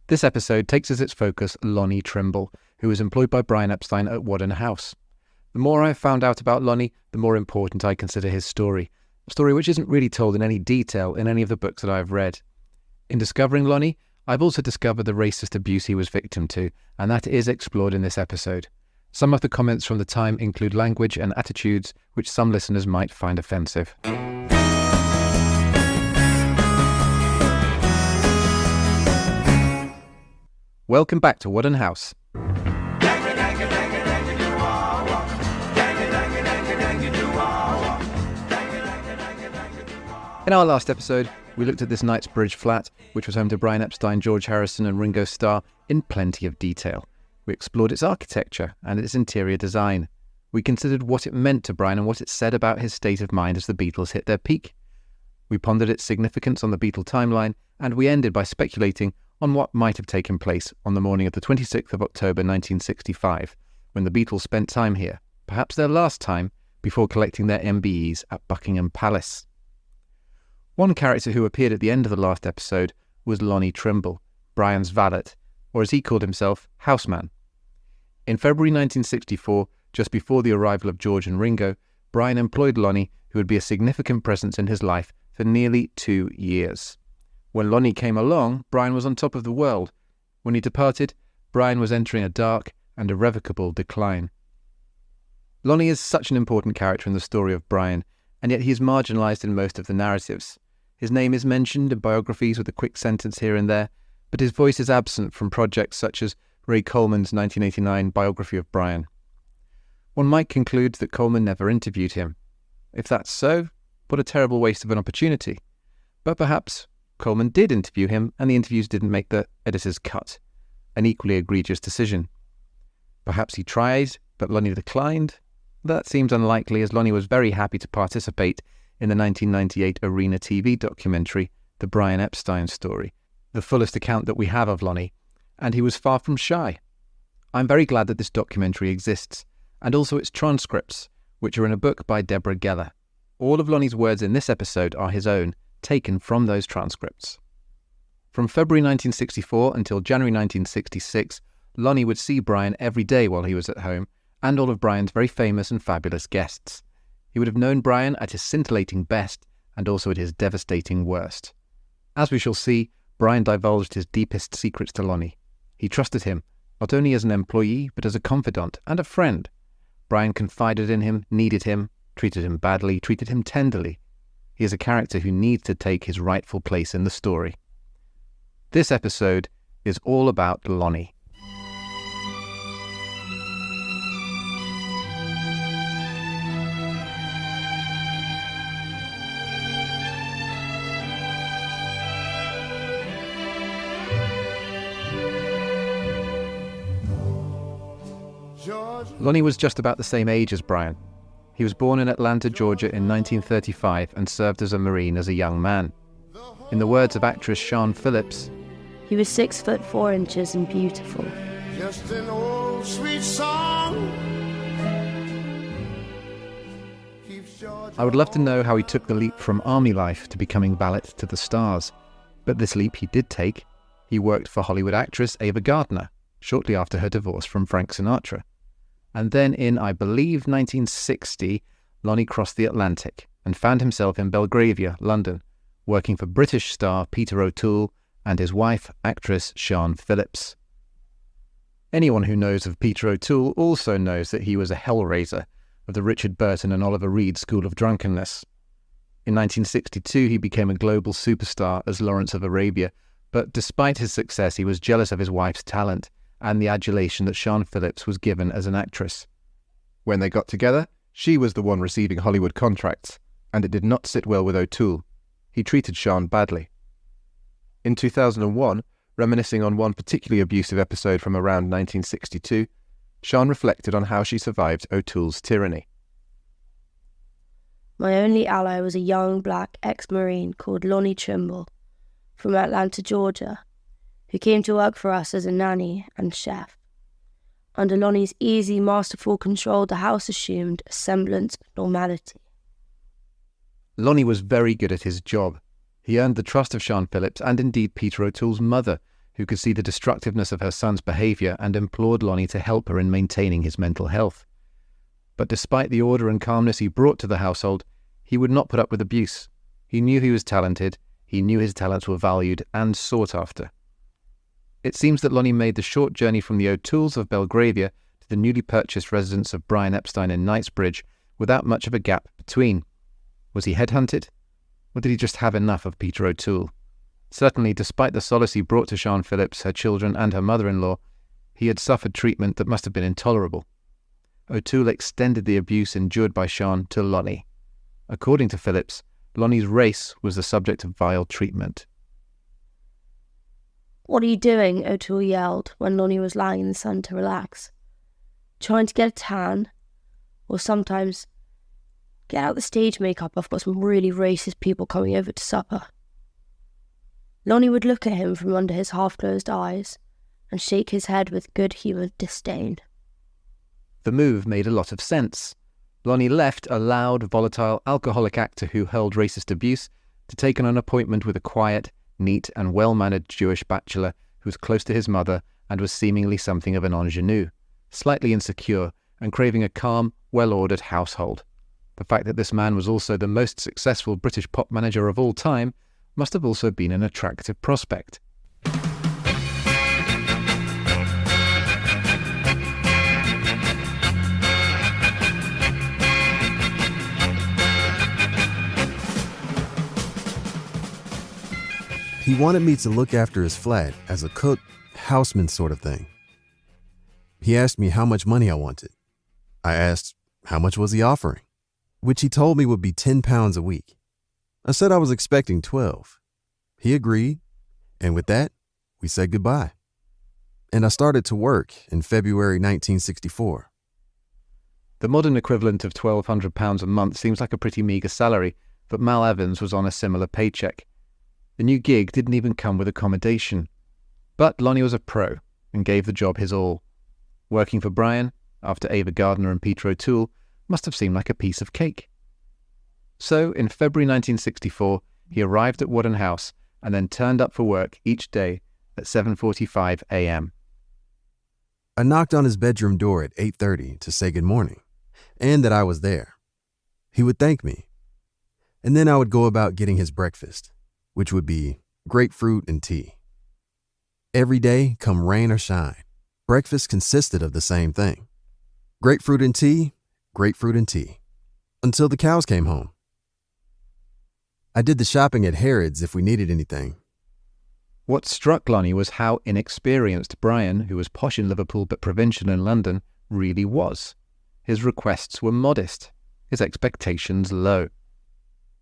This episode takes as its focus Lonnie Trimble, who was employed by Brian Epstein at Whaddon House. The more I've found out about Lonnie, the more important I consider his story, a story which isn't really told in any detail in any of the books that I've read. In discovering Lonnie, I've also discovered the racist abuse he was victim to, and that is explored in this episode. Some of the comments from the time include language and attitudes which some listeners might find offensive. Welcome back to Whaddon House. In our last episode, we looked at this Knightsbridge flat, which was home to Brian Epstein, George Harrison and Ringo Starr, in plenty of detail. We explored its architecture and its interior design. We considered what it meant to Brian and what it said about his state of mind as the Beatles hit their peak. We pondered its significance on the Beatle timeline, and we ended by speculating on what might have taken place on the morning of the 26th of October 1965, when the Beatles spent time here, perhaps their last time, before collecting their MBEs at Buckingham Palace. One character who appeared at the end of the last episode was Lonnie Trimble, Brian's valet, or as he called himself, houseman. In February 1964, just before the arrival of George and Ringo, Brian employed Lonnie, who would be a significant presence in his life for nearly 2 years. When Lonnie came along, Brian was on top of the world. When he departed, Brian was entering a dark and irrevocable decline. Lonnie is such an important character in the story of Brian, and yet he is marginalised in most of the narratives. His name is mentioned in biographies with a quick sentence here and there, but his voice is absent from projects such as Ray Coleman's 1989 biography of Brian. One might conclude that Coleman never interviewed him. If that's so, what a terrible waste of an opportunity. But perhaps Coleman did interview him, and the interviews didn't make the editor's cut. An equally egregious decision. Perhaps he tried, but Lonnie declined. That seems unlikely, as Lonnie was very happy to participate in the 1998 Arena TV documentary, The Brian Epstein Story, the fullest account that we have of Lonnie, and he was far from shy. I'm very glad that this documentary exists, and also its transcripts, which are in a book by Deborah Geller. All of Lonnie's words in this episode are his own, taken from those transcripts. From February 1964 until January 1966, Lonnie would see Brian every day while he was at home, and all of Brian's very famous and fabulous guests. He would have known Brian at his scintillating best, and also at his devastating worst. As we shall see, Brian divulged his deepest secrets to Lonnie. He trusted him, not only as an employee, but as a confidant and a friend. Brian confided in him, needed him, treated him badly, treated him tenderly. He is a character who needs to take his rightful place in the story. This episode is all about Lonnie. Lonnie was just about the same age as Brian. He was born in Atlanta, Georgia in 1935 and served as a Marine as a young man. In the words of actress Sian Phillips, he was 6'4" and beautiful. Just an old sweet song. I would love to know how he took the leap from army life to becoming valet to the stars. But this leap he did take. He worked for Hollywood actress Ava Gardner shortly after her divorce from Frank Sinatra. And then in, I believe, 1960, Lonnie crossed the Atlantic and found himself in Belgravia, London, working for British star Peter O'Toole and his wife, actress Sian Phillips. Anyone who knows of Peter O'Toole also knows that he was a hellraiser of the Richard Burton and Oliver Reed School of Drunkenness. In 1962, he became a global superstar as Lawrence of Arabia, but despite his success, he was jealous of his wife's talent and the adulation that Sian Phillips was given as an actress. When they got together, she was the one receiving Hollywood contracts, and it did not sit well with O'Toole. He treated Sian badly. In 2001, reminiscing on one particularly abusive episode from around 1962, Sian reflected on how she survived O'Toole's tyranny. My only ally was a young black ex-Marine called Lonnie Trimble from Atlanta, Georgia, who came to work for us as a nanny and chef. Under Lonnie's easy, masterful control, the house assumed a semblance of normality. Lonnie was very good at his job. He earned the trust of Sian Phillips and indeed Peter O'Toole's mother, who could see the destructiveness of her son's behaviour and implored Lonnie to help her in maintaining his mental health. But despite the order and calmness he brought to the household, he would not put up with abuse. He knew he was talented, he knew his talents were valued and sought after. It seems that Lonnie made the short journey from the O'Tooles of Belgravia to the newly purchased residence of Brian Epstein in Knightsbridge without much of a gap between. Was he headhunted? Or did he just have enough of Peter O'Toole? Certainly, despite the solace he brought to Sian Phillips, her children and her mother-in-law, he had suffered treatment that must have been intolerable. O'Toole extended the abuse endured by Sian to Lonnie. According to Phillips, Lonnie's race was the subject of vile treatment. "What are you doing?" O'Toole yelled when Lonnie was lying in the sun to relax. "Trying to get a tan? Or sometimes, get out the stage makeup, I've got some really racist people coming over to supper." Lonnie would look at him from under his half-closed eyes and shake his head with good-humoured disdain. The move made a lot of sense. Lonnie left a loud, volatile, alcoholic actor who hurled racist abuse to take on an appointment with a quiet, neat and well-mannered Jewish bachelor who was close to his mother and was seemingly something of an ingenue, slightly insecure and craving a calm, well-ordered household. The fact that this man was also the most successful British pop manager of all time must have also been an attractive prospect. He wanted me to look after his flat as a cook, houseman sort of thing. He asked me how much money I wanted. I asked how much was he offering, which he told me would be £10 a week. I said I was expecting 12. He agreed, and with that, we said goodbye. And I started to work in February 1964. The modern equivalent of £1,200 a month seems like a pretty meagre salary, but Mal Evans was on a similar paycheck. The new gig didn't even come with accommodation. But Lonnie was a pro and gave the job his all. Working for Brian, after Ava Gardner and Peter O'Toole, must have seemed like a piece of cake. So, in February 1964, he arrived at Whaddon House and then turned up for work each day at 7:45 a.m. I knocked on his bedroom door at 8:30 to say good morning, and that I was there. He would thank me, and then I would go about getting his breakfast, which would be grapefruit and tea. Every day, come rain or shine, breakfast consisted of the same thing. Grapefruit and tea, until the cows came home. I did the shopping at Harrods if we needed anything. What struck Lonnie was how inexperienced Brian, who was posh in Liverpool but provincial in London, really was. His requests were modest, his expectations low.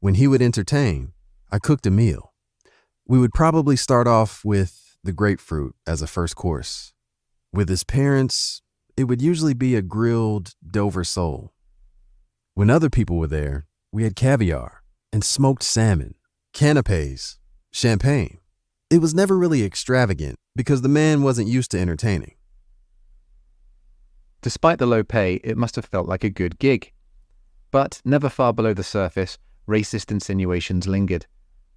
When he would entertain, I cooked a meal. We would probably start off with the grapefruit as a first course. With his parents, it would usually be a grilled Dover sole. When other people were there, we had caviar and smoked salmon, canapes, champagne. It was never really extravagant because the man wasn't used to entertaining. Despite the low pay, it must have felt like a good gig. But never far below the surface, racist insinuations lingered.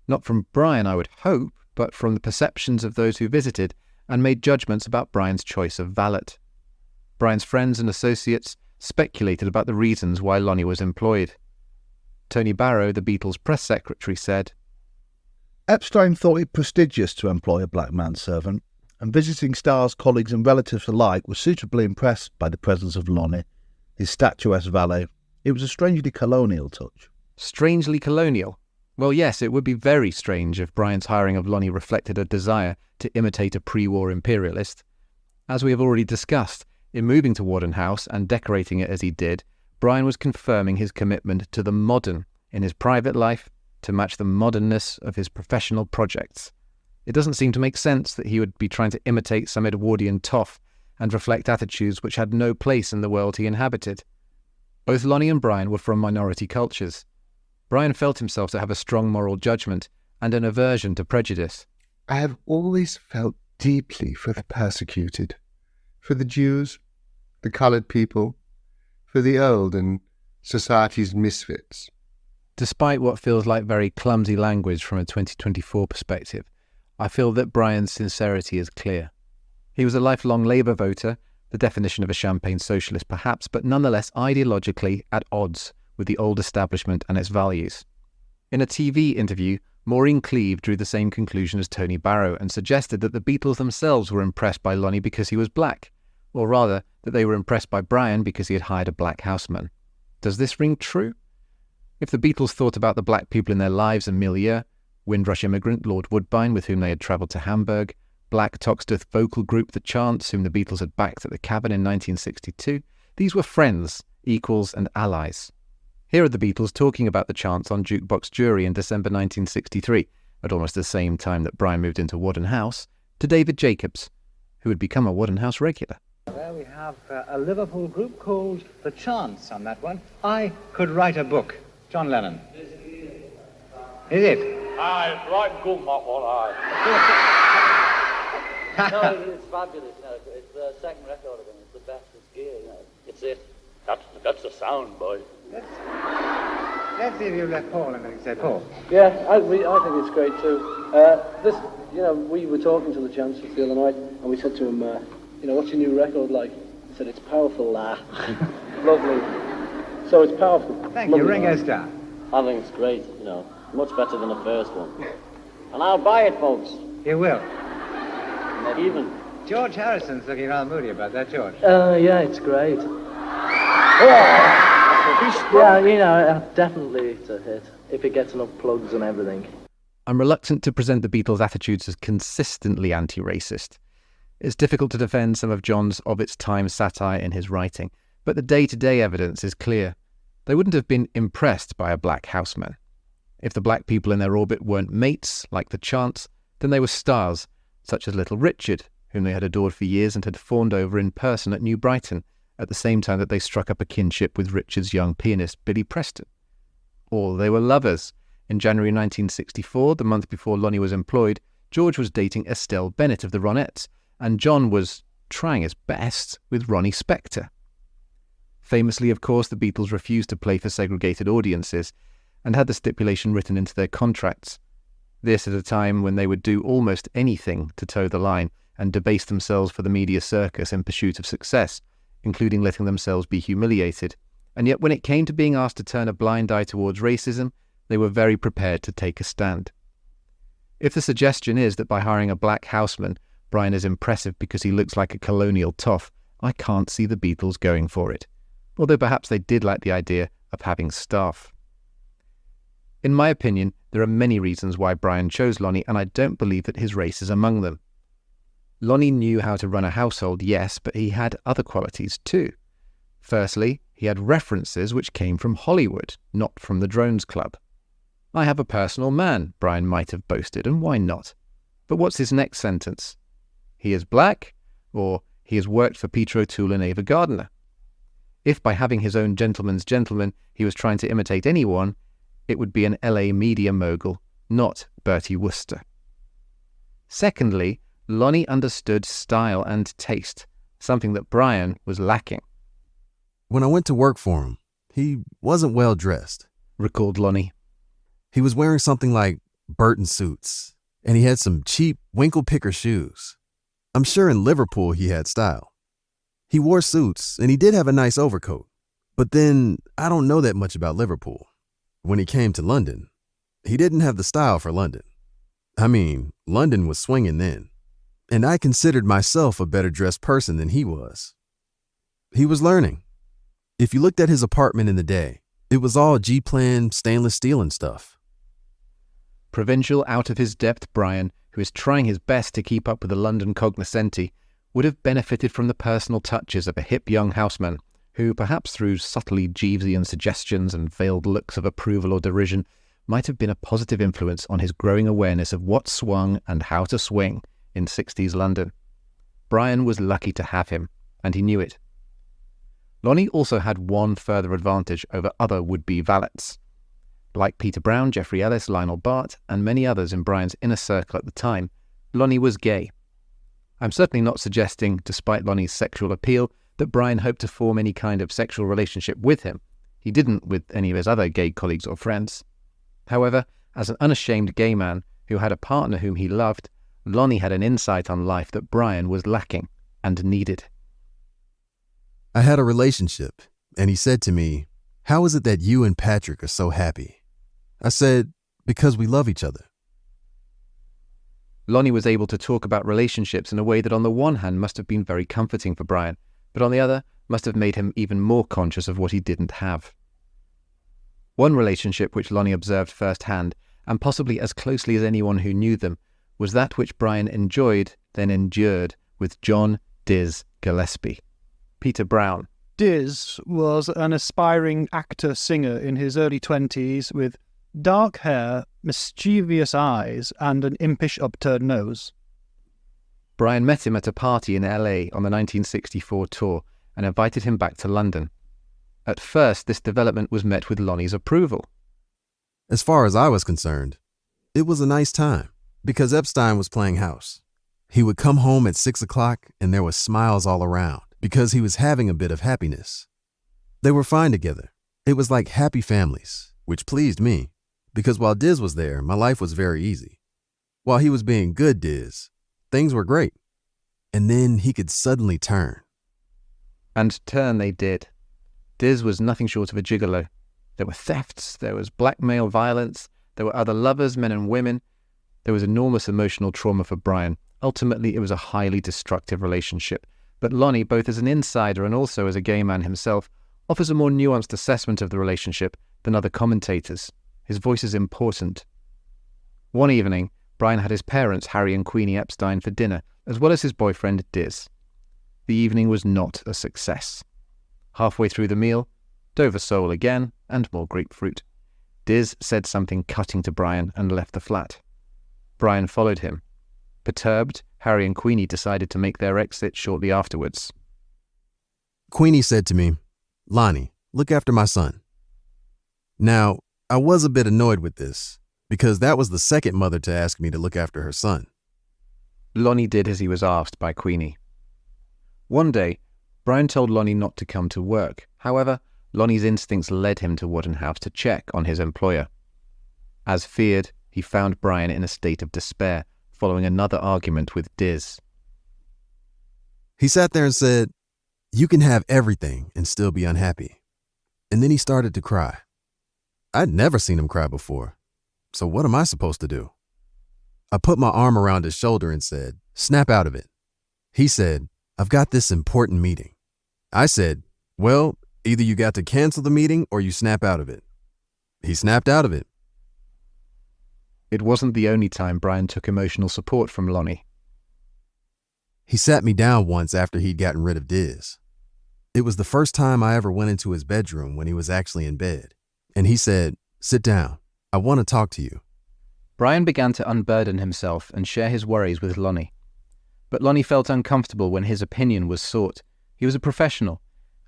Not from Brian, I would hope, but from the perceptions of those who visited and made judgments about Brian's choice of valet. Brian's friends and associates speculated about the reasons why Lonnie was employed. Tony Barrow, the Beatles' press secretary, said, Epstein thought it prestigious to employ a black manservant, and visiting stars, colleagues and relatives alike were suitably impressed by the presence of Lonnie, his statuesque valet. It was a strangely colonial touch. Strangely colonial? Well, yes, it would be very strange if Brian's hiring of Lonnie reflected a desire to imitate a pre-war imperialist. As we have already discussed, in moving to Whaddon House and decorating it as he did, Brian was confirming his commitment to the modern in his private life to match the modernness of his professional projects. It doesn't seem to make sense that he would be trying to imitate some Edwardian toff and reflect attitudes which had no place in the world he inhabited. Both Lonnie and Brian were from minority cultures. Brian felt himself to have a strong moral judgment and an aversion to prejudice. I have always felt deeply for the persecuted, for the Jews, the coloured people, for the old and society's misfits. Despite what feels like very clumsy language from a 2024 perspective, I feel that Brian's sincerity is clear. He was a lifelong Labour voter, the definition of a champagne socialist perhaps, but nonetheless ideologically at odds with the old establishment and its values. In a TV interview, Maureen Cleave drew the same conclusion as Tony Barrow and suggested that the Beatles themselves were impressed by Lonnie because he was black, or rather, that they were impressed by Brian because he had hired a black houseman. Does this ring true? If the Beatles thought about the black people in their lives and milieu, Windrush immigrant Lord Woodbine, with whom they had travelled to Hamburg, black Toxteth vocal group The Chants, whom the Beatles had backed at the Cabin in 1962, these were friends, equals and allies. Here are the Beatles talking about The Chants on Jukebox Jury in December 1963, at almost the same time that Brian moved into Whaddon House, to David Jacobs, who had become a Whaddon House regular. Well, we have a Liverpool group called The Chants on that one. I could write a book. John Lennon. Is it? Aye, it's right good, that one, aye. No, it's fabulous. No, it's the second record of them. It's the best. It's gear. You know, it's it. That's the sound, boy. Let's see if you let Paul and then say Paul. Yeah, I think it's great too. We were talking to the Chancellor the other night, and we said to him, what's your new record like? He said, it's powerful, lovely. So it's powerful. Thank you, Ringo Starr. I think it's great, much better than the first one. And I'll buy it, folks. You will. Not even. George Harrison's looking rather moody about that, George. Yeah, it's great. Definitely it's a hit, if it gets enough plugs and everything. I'm reluctant to present the Beatles' attitudes as consistently anti-racist. It's difficult to defend some of John's of-its-time satire in his writing, but the day-to-day evidence is clear. They wouldn't have been impressed by a black houseman. If the black people in their orbit weren't mates, like the Chants, then they were stars, such as Little Richard, whom they had adored for years and had fawned over in person at New Brighton, at the same time that they struck up a kinship with Richard's young pianist, Billy Preston. Or they were lovers. In January 1964, the month before Lonnie was employed, George was dating Estelle Bennett of the Ronettes, and John was trying his best with Ronnie Spector. Famously, of course, the Beatles refused to play for segregated audiences and had the stipulation written into their contracts. This at a time when they would do almost anything to toe the line and debase themselves for the media circus in pursuit of success, including letting themselves be humiliated. And yet when it came to being asked to turn a blind eye towards racism, they were very prepared to take a stand. If the suggestion is that by hiring a black houseman, Brian is impressive because he looks like a colonial toff, I can't see the Beatles going for it, although perhaps they did like the idea of having staff. In my opinion, there are many reasons why Brian chose Lonnie, and I don't believe that his race is among them. Lonnie knew how to run a household, yes, but he had other qualities too. Firstly, he had references which came from Hollywood, not from the Drones Club. I have a personal man, Brian might have boasted, and why not? But what's his next sentence? He is black, or he has worked for Peter O'Toole and Ava Gardner. If by having his own gentleman's gentleman he was trying to imitate anyone, it would be an LA media mogul, not Bertie Wooster. Secondly, Lonnie understood style and taste, something that Brian was lacking. When I went to work for him, he wasn't well dressed, recalled Lonnie. He was wearing something like Burton suits, and he had some cheap winkle picker shoes. I'm sure in Liverpool he had style. He wore suits, and he did have a nice overcoat. But then, I don't know that much about Liverpool. When he came to London, he didn't have the style for London. I mean, London was swinging then. And I considered myself a better dressed person than he was. He was learning. If you looked at his apartment in the day, it was all G-plan stainless steel and stuff. Provincial, out-of-his-depth Brian, who is trying his best to keep up with the London cognoscenti, would have benefited from the personal touches of a hip young houseman, who, perhaps through subtly Jeevesian suggestions and veiled looks of approval or derision, might have been a positive influence on his growing awareness of what swung and how to swing in 60s London. Brian was lucky to have him, and he knew it. Lonnie also had one further advantage over other would-be valets. Like Peter Brown, Geoffrey Ellis, Lionel Bart, and many others in Brian's inner circle at the time, Lonnie was gay. I'm certainly not suggesting, despite Lonnie's sexual appeal, that Brian hoped to form any kind of sexual relationship with him. He didn't with any of his other gay colleagues or friends. However, as an unashamed gay man who had a partner whom he loved, Lonnie had an insight on life that Brian was lacking and needed. I had a relationship, and he said to me, "How is it that you and Patrick are so happy?" I said, "Because we love each other." Lonnie was able to talk about relationships in a way that on the one hand must have been very comforting for Brian, but on the other must have made him even more conscious of what he didn't have. One relationship which Lonnie observed firsthand, and possibly as closely as anyone who knew them, was that which Brian enjoyed, then endured, with John Diz Gillespie. Peter Brown. Diz was an aspiring actor-singer in his early 20s with dark hair, mischievous eyes, and an impish upturned nose. Brian met him at a party in LA on the 1964 tour and invited him back to London. At first, this development was met with Lonnie's approval. As far as I was concerned, it was a nice time because Epstein was playing house. He would come home at 6 o'clock and there were smiles all around because he was having a bit of happiness. They were fine together. It was like happy families, which pleased me because while Diz was there, my life was very easy. While he was being good Diz, things were great. And then he could suddenly turn. And turn they did. Diz was nothing short of a gigolo. There were thefts, there was blackmail violence, there were other lovers, men and women. There was enormous emotional trauma for Brian. Ultimately, it was a highly destructive relationship. But Lonnie, both as an insider and also as a gay man himself, offers a more nuanced assessment of the relationship than other commentators. His voice is important. One evening, Brian had his parents, Harry and Queenie Epstein, for dinner, as well as his boyfriend, Diz. The evening was not a success. Halfway through the meal, Dover sole again, and more grapefruit. Diz said something cutting to Brian and left the flat. Brian followed him. Perturbed, Harry and Queenie decided to make their exit shortly afterwards. Queenie said to me, "Lonnie, look after my son." Now, I was a bit annoyed with this, because that was the second mother to ask me to look after her son. Lonnie did as he was asked by Queenie. One day, Brian told Lonnie not to come to work. However, Lonnie's instincts led him to Whaddon House to check on his employer. As feared, he found Brian in a state of despair, following another argument with Diz. He sat there and said, "You can have everything and still be unhappy." And then he started to cry. I'd never seen him cry before, so what am I supposed to do? I put my arm around his shoulder and said, "Snap out of it." He said, "I've got this important meeting." I said, "Well, either you got to cancel the meeting or you snap out of it." He snapped out of it. It wasn't the only time Brian took emotional support from Lonnie. He sat me down once after he'd gotten rid of Diz. It was the first time I ever went into his bedroom when he was actually in bed. And he said, "Sit down. I want to talk to you." Brian began to unburden himself and share his worries with Lonnie. But Lonnie felt uncomfortable when his opinion was sought. He was a professional,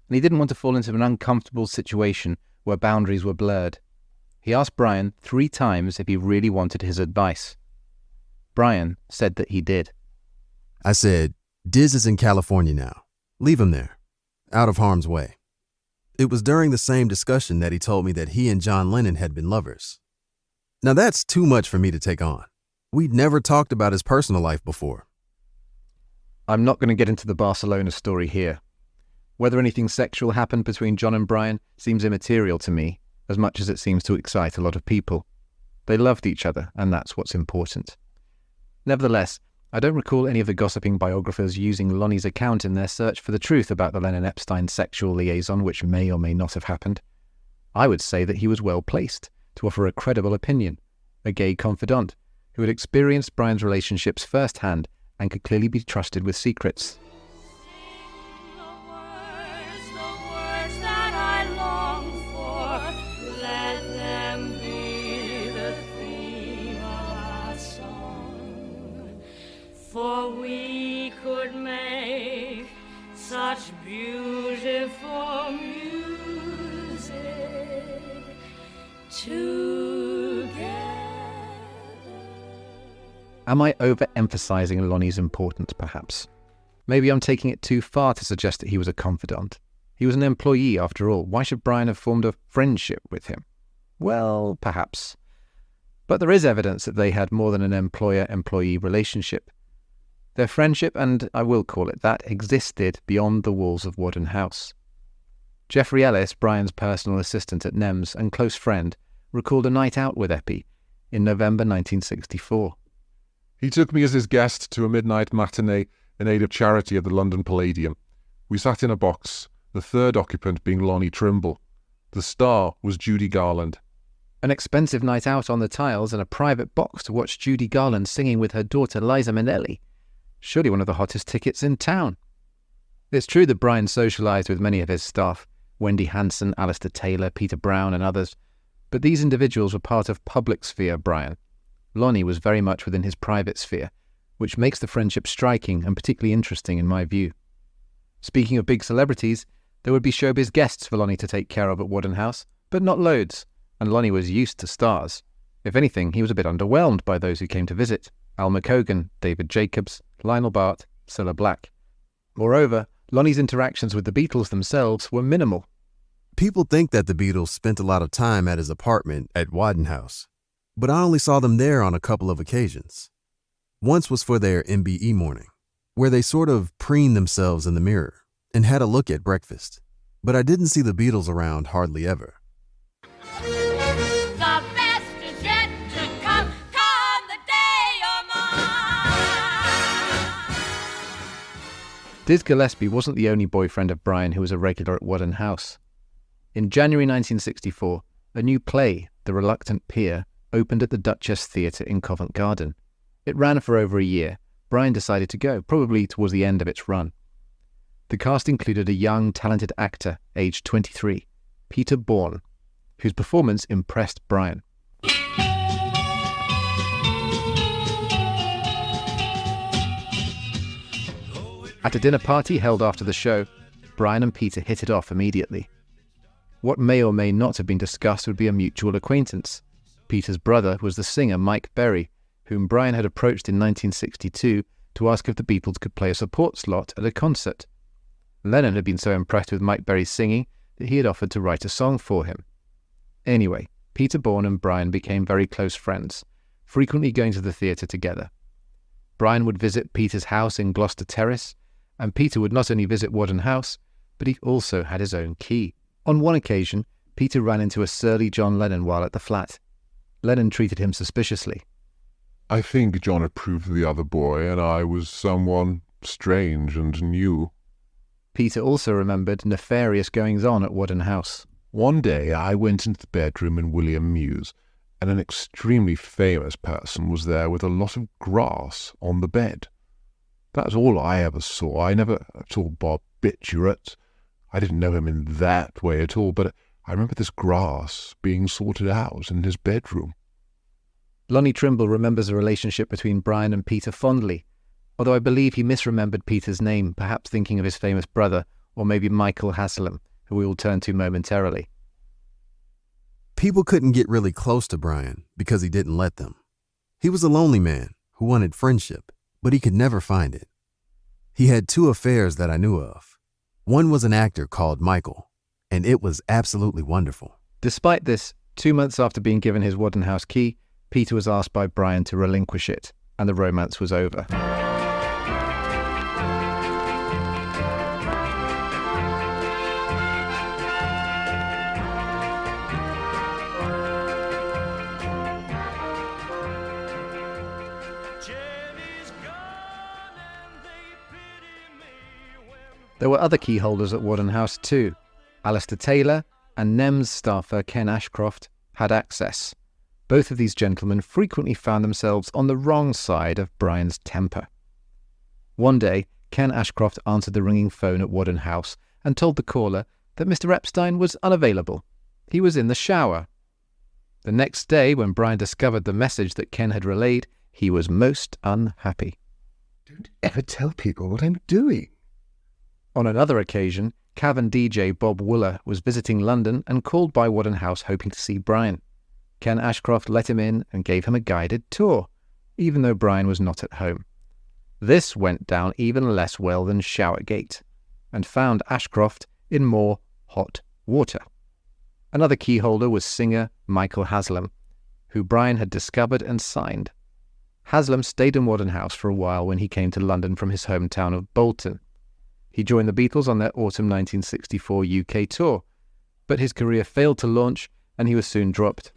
and he didn't want to fall into an uncomfortable situation where boundaries were blurred. He asked Brian 3 times if he really wanted his advice. Brian said that he did. I said, "Diz is in California now. Leave him there, out of harm's way." It was during the same discussion that he told me that he and John Lennon had been lovers. Now that's too much for me to take on. We'd never talked about his personal life before. I'm not going to get into the Barcelona story here. Whether anything sexual happened between John and Brian seems immaterial to me, as much as it seems to excite a lot of people. They loved each other, and that's what's important. Nevertheless, I don't recall any of the gossiping biographers using Lonnie's account in their search for the truth about the Lennon-Epstein sexual liaison, which may or may not have happened. I would say that he was well placed to offer a credible opinion, a gay confidant who had experienced Brian's relationships firsthand and could clearly be trusted with secrets. For we could make such beautiful music together. Am I overemphasizing Lonnie's importance, perhaps? Maybe I'm taking it too far to suggest that he was a confidant. He was an employee, after all. Why should Brian have formed a friendship with him? Well, perhaps. But there is evidence that they had more than an employer-employee relationship. Their friendship, and I will call it that, existed beyond the walls of Whaddon House. Geoffrey Ellis, Brian's personal assistant at NEMS and close friend, recalled a night out with Eppie in November 1964. He took me as his guest to a midnight matinee in aid of charity at the London Palladium. We sat in a box, the third occupant being Lonnie Trimble. The star was Judy Garland. An expensive night out on the tiles and a private box to watch Judy Garland singing with her daughter Liza Minnelli. Surely one of the hottest tickets in town. It's true that Brian socialised with many of his staff, Wendy Hanson, Alistair Taylor, Peter Brown and others, but these individuals were part of public sphere Brian. Lonnie was very much within his private sphere, which makes the friendship striking and particularly interesting in my view. Speaking of big celebrities, there would be showbiz guests for Lonnie to take care of at Whaddon House, but not loads, and Lonnie was used to stars. If anything, he was a bit underwhelmed by those who came to visit: Al McCogan, David Jacobs, Lionel Bart, Cilla Black. Moreover, Lonnie's interactions with the Beatles themselves were minimal. People think that the Beatles spent a lot of time at his apartment at Whaddon House, but I only saw them there on a couple of occasions. Once was for their MBE morning, where they sort of preened themselves in the mirror and had a look at breakfast, but I didn't see the Beatles around hardly ever. The best is yet to come, come the day you're mine. Diz Gillespie wasn't the only boyfriend of Brian who was a regular at Whaddon House. In January 1964, a new play, The Reluctant Peer, opened at the Duchess Theatre in Covent Garden. It ran for over a year. Brian decided to go, probably towards the end of its run. The cast included a young, talented actor, aged 23, Peter Bourne, whose performance impressed Brian. At a dinner party held after the show, Brian and Peter hit it off immediately. What may or may not have been discussed would be a mutual acquaintance. Peter's brother was the singer Mike Berry, whom Brian had approached in 1962 to ask if the Beatles could play a support slot at a concert. Lennon had been so impressed with Mike Berry's singing that he had offered to write a song for him. Anyway, Peter Bourne and Brian became very close friends, frequently going to the theatre together. Brian would visit Peter's house in Gloucester Terrace, and Peter would not only visit Whaddon House, but he also had his own key. On one occasion, Peter ran into a surly John Lennon while at the flat. Lennon treated him suspiciously. I think John approved of the other boy, and I was someone strange and new. Peter also remembered nefarious goings-on at Whaddon House. One day I went into the bedroom in William Mews, and an extremely famous person was there with a lot of grass on the bed. That's all I ever saw. I never saw barbiturate. I didn't know him in that way at all, but I remember this grass being sorted out in his bedroom. Lonnie Trimble remembers a relationship between Brian and Peter fondly, although I believe he misremembered Peter's name, perhaps thinking of his famous brother, or maybe Michael Haslam, who we will turn to momentarily. People couldn't get really close to Brian because he didn't let them. He was a lonely man who wanted friendship, but he could never find it. He had 2 affairs that I knew of. One was an actor called Michael, and it was absolutely wonderful. Despite this, 2 months after being given his Whaddon House key, Peter was asked by Brian to relinquish it, and the romance was over. There were other key holders at Whaddon House too. Alistair Taylor and NEMS staffer Ken Ashcroft had access. Both of these gentlemen frequently found themselves on the wrong side of Brian's temper. One day, Ken Ashcroft answered the ringing phone at Whaddon House and told the caller that Mr. Epstein was unavailable. He was in the shower. The next day, when Brian discovered the message that Ken had relayed, he was most unhappy. Don't ever tell people what I'm doing. On another occasion, cavern DJ Bob Wooler was visiting London and called by Whaddon House hoping to see Brian. Ken Ashcroft let him in and gave him a guided tour, even though Brian was not at home. This went down even less well than Showergate, and found Ashcroft in more hot water. Another key holder was singer Michael Haslam, who Brian had discovered and signed. Haslam stayed in Whaddon House for a while when he came to London from his hometown of Bolton. He joined the Beatles on their autumn 1964 UK tour, but his career failed to launch and he was soon dropped.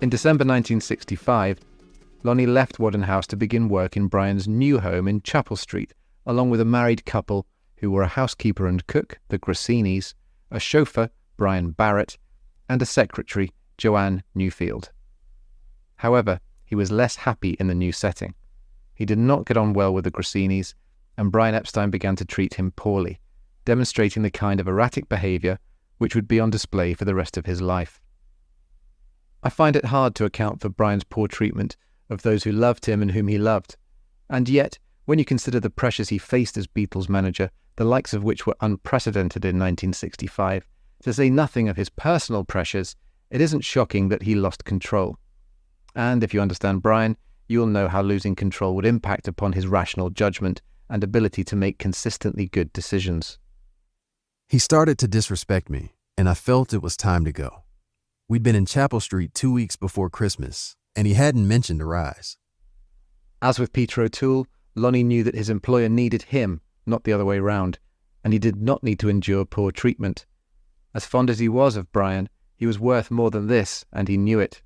In December 1965, Lonnie left Whaddon House to begin work in Brian's new home in Chapel Street, along with a married couple who were a housekeeper and cook, the Grassinis, a chauffeur, Brian Barrett, and a secretary, Joanne Newfield. However, he was less happy in the new setting. He did not get on well with the Grassinis, and Brian Epstein began to treat him poorly, demonstrating the kind of erratic behaviour which would be on display for the rest of his life. I find it hard to account for Brian's poor treatment of those who loved him and whom he loved, and yet, when you consider the pressures he faced as Beatles manager, the likes of which were unprecedented in 1965, to say nothing of his personal pressures, it isn't shocking that he lost control. And if you understand Brian, you'll know how losing control would impact upon his rational judgment and ability to make consistently good decisions. He started to disrespect me, and I felt it was time to go. We'd been in Chapel Street 2 weeks before Christmas, and he hadn't mentioned a rise. As with Peter O'Toole, Lonnie knew that his employer needed him, not the other way round, and he did not need to endure poor treatment. As fond as he was of Brian, he was worth more than this, and he knew it.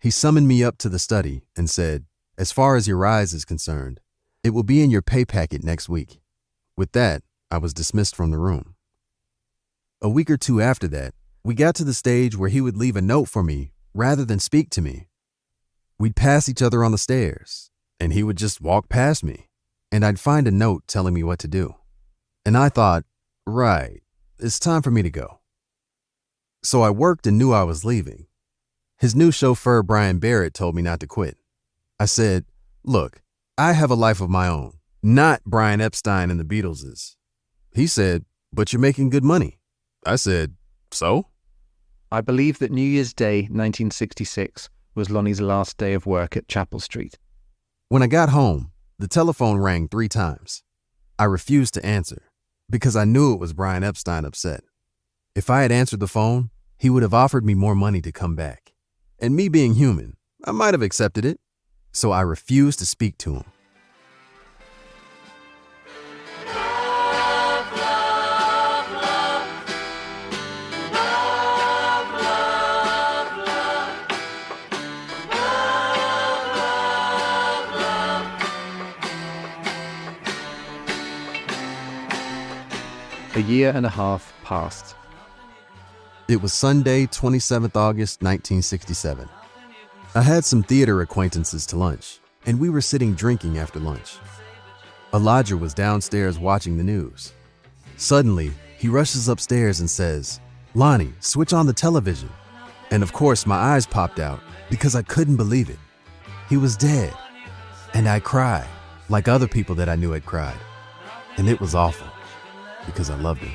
He summoned me up to the study and said, "As far as your rise is concerned, it will be in your pay packet next week." With that, I was dismissed from the room. A week or two after that, we got to the stage where he would leave a note for me rather than speak to me. We'd pass each other on the stairs, and he would just walk past me, and I'd find a note telling me what to do. And I thought, right, it's time for me to go. So I worked and knew I was leaving. His new chauffeur, Brian Barrett, told me not to quit. I said, "Look, I have a life of my own, not Brian Epstein and the Beatles'." He said, "But you're making good money." I said, "So?" I believe that New Year's Day 1966 was Lonnie's last day of work at Chapel Street. When I got home, the telephone rang 3 times. I refused to answer because I knew it was Brian Epstein upset. If I had answered the phone, he would have offered me more money to come back. And me being human, I might have accepted it. So I refused to speak to him. A year and a half passed. It was Sunday, 27th August, 1967. I had some theater acquaintances to lunch, and we were sitting drinking after lunch. A lodger was downstairs watching the news. Suddenly, he rushes upstairs and says, "Lonnie, switch on the television." And of course, my eyes popped out because I couldn't believe it. He was dead. And I cried, like other people that I knew had cried. And it was awful, because I loved him.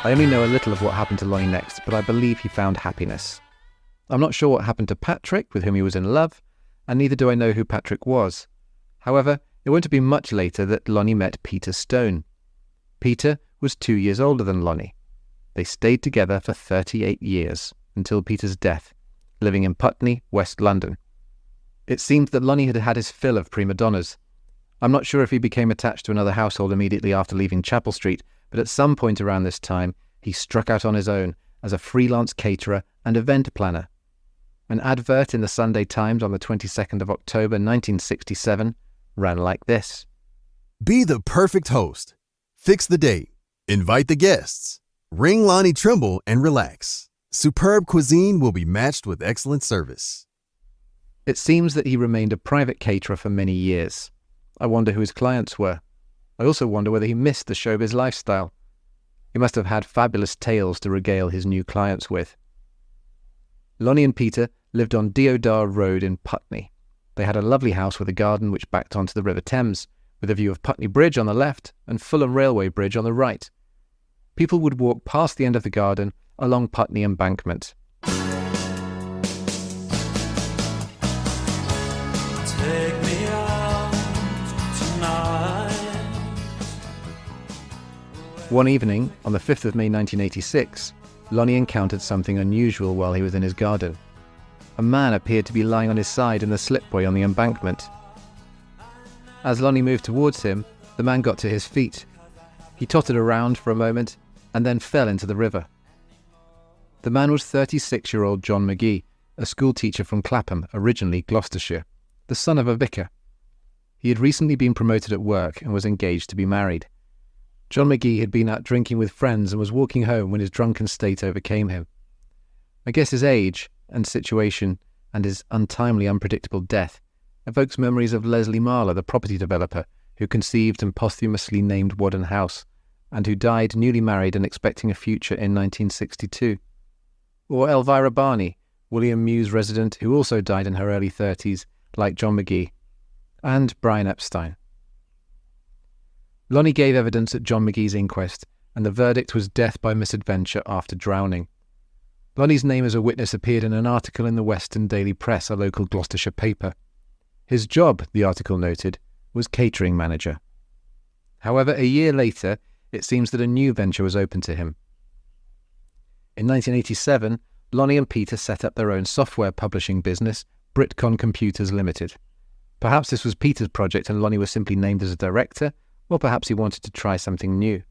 I only know a little of what happened to Lonnie next, but I believe he found happiness. I'm not sure what happened to Patrick, with whom he was in love, and neither do I know who Patrick was. However, it won't have been much later that Lonnie met Peter Stone. Peter was 2 years older than Lonnie. They stayed together for 38 years, until Peter's death, living in Putney, West London. It seemed that Lonnie had had his fill of prima donnas. I'm not sure if he became attached to another household immediately after leaving Chapel Street, but at some point around this time, he struck out on his own as a freelance caterer and event planner. An advert in the Sunday Times on the 22nd of October 1967 ran like this. "Be the perfect host. Fix the date. Invite the guests. Ring Lonnie Trimble and relax. Superb cuisine will be matched with excellent service." It seems that he remained a private caterer for many years. I wonder who his clients were. I also wonder whether he missed the showbiz lifestyle. He must have had fabulous tales to regale his new clients with. Lonnie and Peter lived on Deodar Road in Putney. They had a lovely house with a garden which backed onto the River Thames, with a view of Putney Bridge on the left and Fulham Railway Bridge on the right. People would walk past the end of the garden along Putney Embankment. Take me out tonight. One evening, on the 5th of May 1986, Lonnie encountered something unusual while he was in his garden. A man appeared to be lying on his side in the slipway on the embankment. As Lonnie moved towards him, the man got to his feet. He tottered around for a moment and then fell into the river. The man was 36-year-old John McGee, a schoolteacher from Clapham, originally Gloucestershire, the son of a vicar. He had recently been promoted at work and was engaged to be married. John McGee had been out drinking with friends and was walking home when his drunken state overcame him. I guess his age and situation and his untimely, unpredictable death evokes memories of Leslie Marler, the property developer who conceived and posthumously named Whaddon House, and who died newly married and expecting a future in 1962. Or Elvira Barney, William Mew's resident who also died in her early 30s, like John McGee. And Brian Epstein. Lonnie gave evidence at John McGee's inquest, and the verdict was death by misadventure after drowning. Lonnie's name as a witness appeared in an article in the Western Daily Press, a local Gloucestershire paper. His job, the article noted, was catering manager. However, a year later, it seems that a new venture was open to him. In 1987, Lonnie and Peter set up their own software publishing business, Britcon Computers Limited. Perhaps this was Peter's project and Lonnie was simply named as a director, or perhaps he wanted to try something new.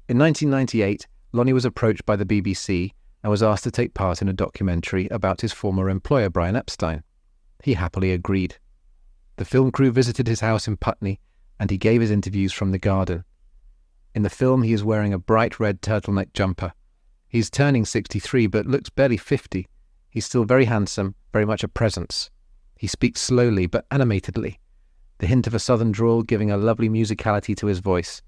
In 1998, Lonnie was approached by the BBC and was asked to take part in a documentary about his former employer, Brian Epstein. He happily agreed. The film crew visited his house in Putney, and he gave his interviews from the garden. In the film, he is wearing a bright red turtleneck jumper. He's turning 63, but looks barely 50. He's still very handsome, very much a presence. He speaks slowly, but animatedly, the hint of a southern drawl giving a lovely musicality to his voice,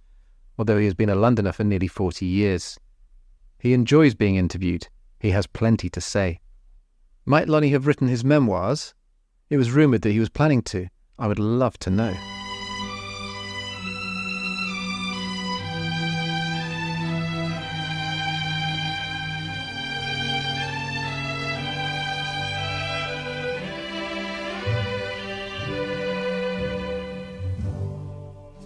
although he has been a Londoner for nearly 40 years. He enjoys being interviewed. He has plenty to say. Might Lonnie have written his memoirs? It was rumoured that he was planning to. I would love to know.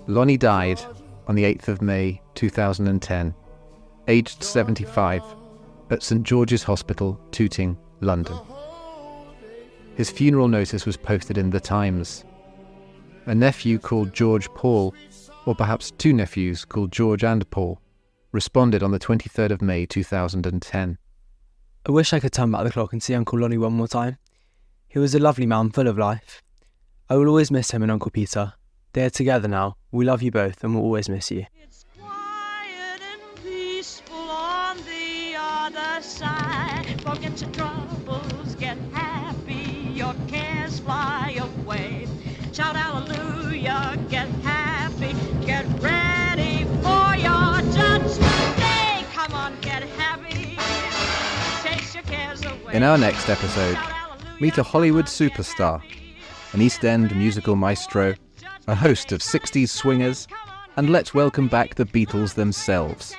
Lonnie died on the 8th of May 2010, aged 75, at St George's Hospital, Tooting, London. His funeral notice was posted in The Times. A nephew called George Paul, or perhaps two nephews called George and Paul, responded on the 23rd of May 2010. I wish I could turn back the clock and see Uncle Lonnie one more time. He was a lovely man, full of life. I will always miss him and Uncle Peter. They are together now. We love you both and will always miss you. It's quiet and peaceful on the other side. Forget your troubles, get happy, your cares fly away. Shout hallelujah, get happy, get ready for your judgment day. Come on, get happy, chase your cares away. In our next episode, meet a Hollywood superstar, an East End musical maestro, a host of 60s swingers, and let's welcome back the Beatles themselves.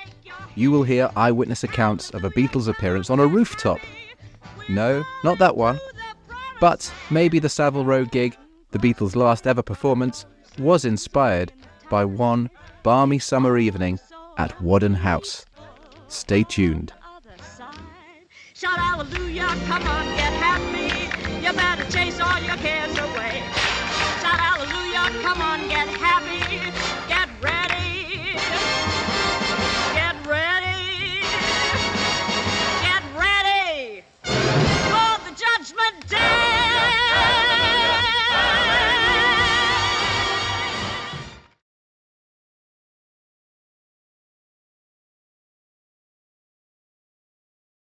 You will hear eyewitness accounts of a Beatles appearance on a rooftop. No, not that one. But maybe the Savile Row gig, the Beatles' last ever performance, was inspired by one balmy summer evening at Whaddon House. Stay tuned. Shout hallelujah, come on, get happy. You better chase all your cares away.